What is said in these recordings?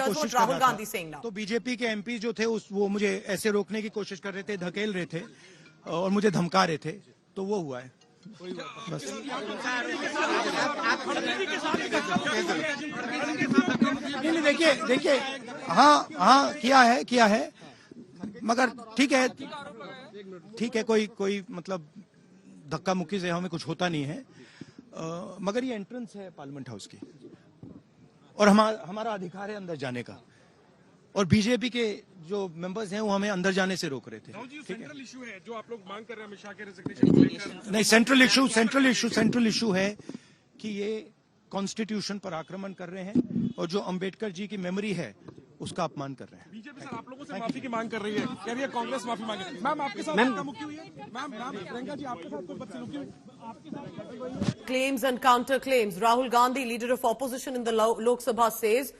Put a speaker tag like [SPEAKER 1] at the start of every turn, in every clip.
[SPEAKER 1] Here's what
[SPEAKER 2] कोशिश कर
[SPEAKER 1] Rahul
[SPEAKER 2] रहा
[SPEAKER 1] Gandhi saying
[SPEAKER 2] था
[SPEAKER 1] now.
[SPEAKER 2] तो बीजेपी के एमपी जो थे वो मुझे ऐसे रोकने की कोशिश कर रहे थे, धकेल रहे थे और मुझे धमका रहे थे, तो वो हुआ है बस। नहीं देखिए हाँ किया है मगर ठीक है कोई मतलब धक्का मुक्की से हमें कुछ होता नहीं है, मगर ये एंट्रेंस है पार्लियामेंट हाउस की और हमारा अधिकार है अंदर जाने का, और बीजेपी के जो मेंबर्स हैं वो हमें अंदर जाने से रोक रहे थे।
[SPEAKER 3] सेंट्रल इशू है जो आप लोग मांग कर रहे हैं अमित शाह के रेजिग्नेशन को लेकर।
[SPEAKER 2] नहीं, सेंट्रल इशू है कि ये कॉन्स्टिट्यूशन पर आक्रमण कर रहे हैं और जो अंबेडकर जी की मेमोरी है उसका अपमान कर रहे हैं।
[SPEAKER 3] बीजेपी सर आप लोगों से माफी की मांग कर रही है, कह रही है कांग्रेस माफी मांगे। मैम आपके साथ धक्का-मुक्की हुई है? मैम प्रियंका जी आपके साथ कोई बदसलूकी हुई?
[SPEAKER 1] Claims and counter claims. Rahul Gandhi, leader of opposition in the Lok Sabha, says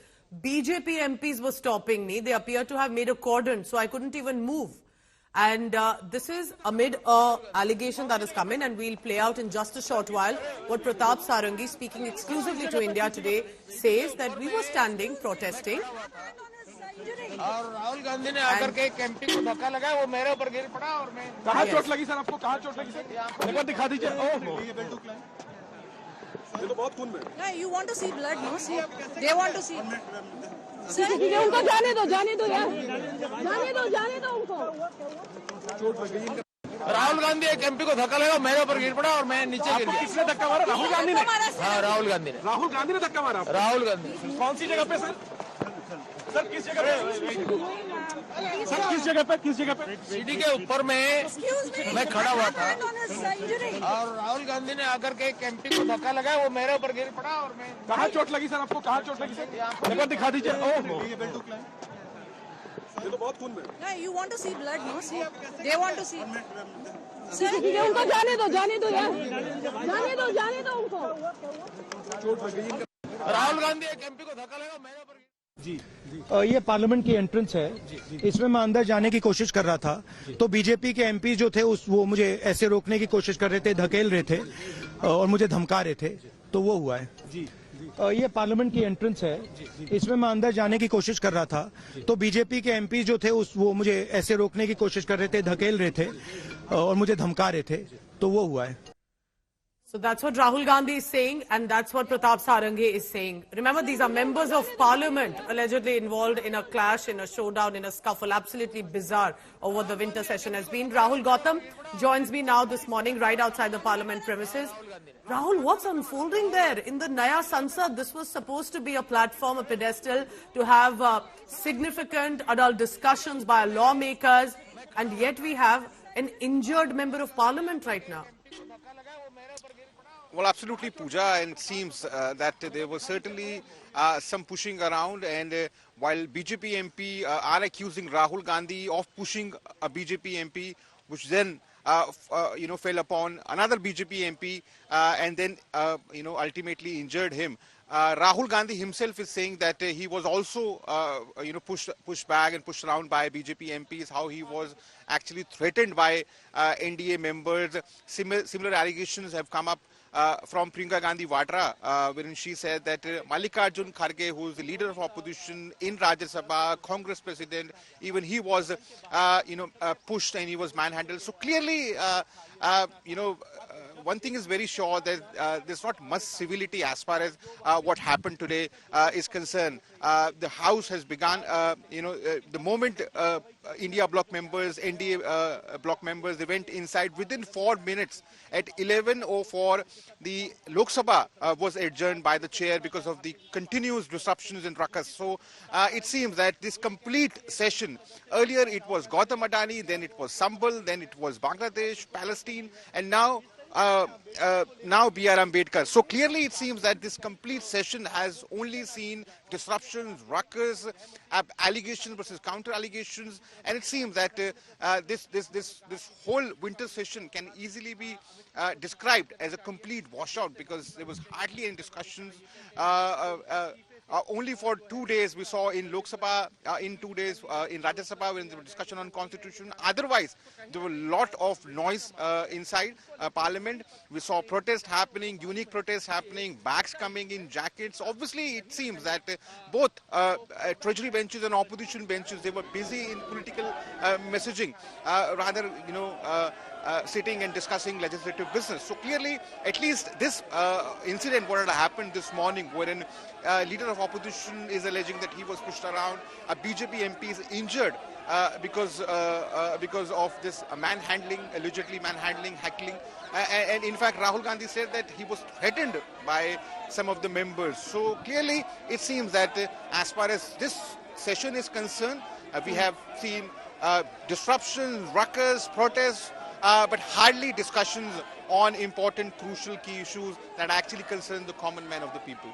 [SPEAKER 1] BJP MPs were stopping me. They appear to have made a cordon, so I couldn't even move. And this is amid a allegation that has come in, and we'll play out in just a short while what Pratap Sarangi, speaking exclusively to India Today, says that we were standing protesting.
[SPEAKER 4] और राहुल गांधी ने आकर के एक MP को धक्का लगाया, वो मेरे ऊपर गिर पड़ा और मैं।
[SPEAKER 3] कहाँ चोट लगी सर आपको? कहाँ चोट लगी सर? एक बार दिखा दीजिए। ओह ये तो बहुत खून में।
[SPEAKER 5] Yeah, you want to see blood, no? See, they want to see.
[SPEAKER 6] उनको जाने दो यार, जाने दो उनको।
[SPEAKER 4] राहुल गांधी एक एमपी को धक्का लगा, मेरे ऊपर गिर पड़ा और मैं नीचे गिर गया।
[SPEAKER 3] किसने धक्का मारा? राहुल गांधी ने?
[SPEAKER 4] हाँ राहुल गांधी ने।
[SPEAKER 3] राहुल गांधी ने धक्का मारा?
[SPEAKER 4] राहुल गांधी।
[SPEAKER 3] कौन सी जगह पे सर? सर किस जगह पे? सर किस जगह पे?
[SPEAKER 4] सीढ़ी के ऊपर मैं खड़ा हुआ था और राहुल गांधी ने आकर के एक एमपी को धक्का लगाया, वो मेरे ऊपर गिर पड़ा और मैं।
[SPEAKER 3] कहाँ चोट लगी सर आपको? कहाँ चोट लगी सर? एक बार दिखा दीजिए। ओह ये तो बहुत खून में।
[SPEAKER 5] Yeah, you want to see blood, no? See, they want to see.
[SPEAKER 6] उनको जाने दो यार, जाने दो उनको।
[SPEAKER 4] राहुल गांधी एक एमपी को धक्का लगा, मेरे ऊपर।
[SPEAKER 2] ये पार्लियामेंट की एंट्रेंस है, इसमें मैं अंदर जाने की कोशिश कर रहा था तो बीजेपी के एमपी जो थे वो मुझे ऐसे रोकने की कोशिश कर रहे थे, धकेल रहे थे और मुझे धमका रहे थे, तो वो हुआ है। ये पार्लियामेंट की एंट्रेंस है, इसमें मैं अंदर जाने की कोशिश कर रहा था तो बीजेपी के एमपी जो थे वो मुझे ऐसे रोकने की कोशिश कर रहे थे, धकेल रहे थे और मुझे धमका रहे थे, तो वो हुआ है।
[SPEAKER 1] So that's what Rahul Gandhi is saying, and that's what Pratap Sarangi is saying. Remember, these are members of parliament allegedly involved in a clash, in a showdown, in a scuffle. Absolutely bizarre over what the winter session has been. Rahul Gautam joins me now this morning right outside the parliament premises. Rahul, what's unfolding there? In the Naya Sansad, this was supposed to be a platform, a pedestal to have significant adult discussions by lawmakers, and yet we have an injured member of parliament right now.
[SPEAKER 7] Well, absolutely, Pooja, and it seems that there was certainly some pushing around, and while BJP MP are accusing Rahul Gandhi of pushing a BJP MP, which then fell upon another BJP MP and then ultimately injured him. Rahul Gandhi himself is saying that he was also pushed back and pushed around by BJP MPs, how he was actually threatened by NDA members. Similar allegations have come up from Priyanka Gandhi Vadra, wherein she said that Mallikarjun Kharge, who is the leader of opposition in Rajya Sabha, Congress president, even he was, pushed and he was manhandled. So clearly, one thing is very sure that there's not much civility as far as what happened today is concerned. The House has begun, the moment India bloc members, NDA bloc members, they went inside within 4 minutes. At 11:04, the Lok Sabha was adjourned by the chair because of the continuous disruptions and ruckus. So it seems that this complete session, earlier it was Gautam Adani, then it was Sambal, then it was Bangladesh, Palestine, and now B.R. Ambedkar. So clearly it seems that this complete session has only seen disruptions, ruckus, allegations versus counter allegations, and it seems that this whole winter session can easily be described as a complete washout because there was hardly any discussions. only for 2 days we saw in Lok Sabha, in 2 days in Rajya Sabha when there was discussion on constitution. Otherwise, there were a lot of noise inside Parliament. We saw protests happening, unique protests happening, bags coming in, jackets. Obviously, it seems that both Treasury benches and opposition benches, they were busy in political messaging, rather, sitting and discussing legislative business. So clearly, at least this incident, what had happened this morning, wherein leader of opposition is alleging that he was pushed around, a BJP MP is injured because of this manhandling, allegedly manhandling, heckling. And in fact, Rahul Gandhi said that he was threatened by some of the members. So clearly, it seems that as far as this session is concerned, we have seen disruptions, ruckus, protests, but hardly discussions on important, crucial, key issues that actually concern the common man of the people.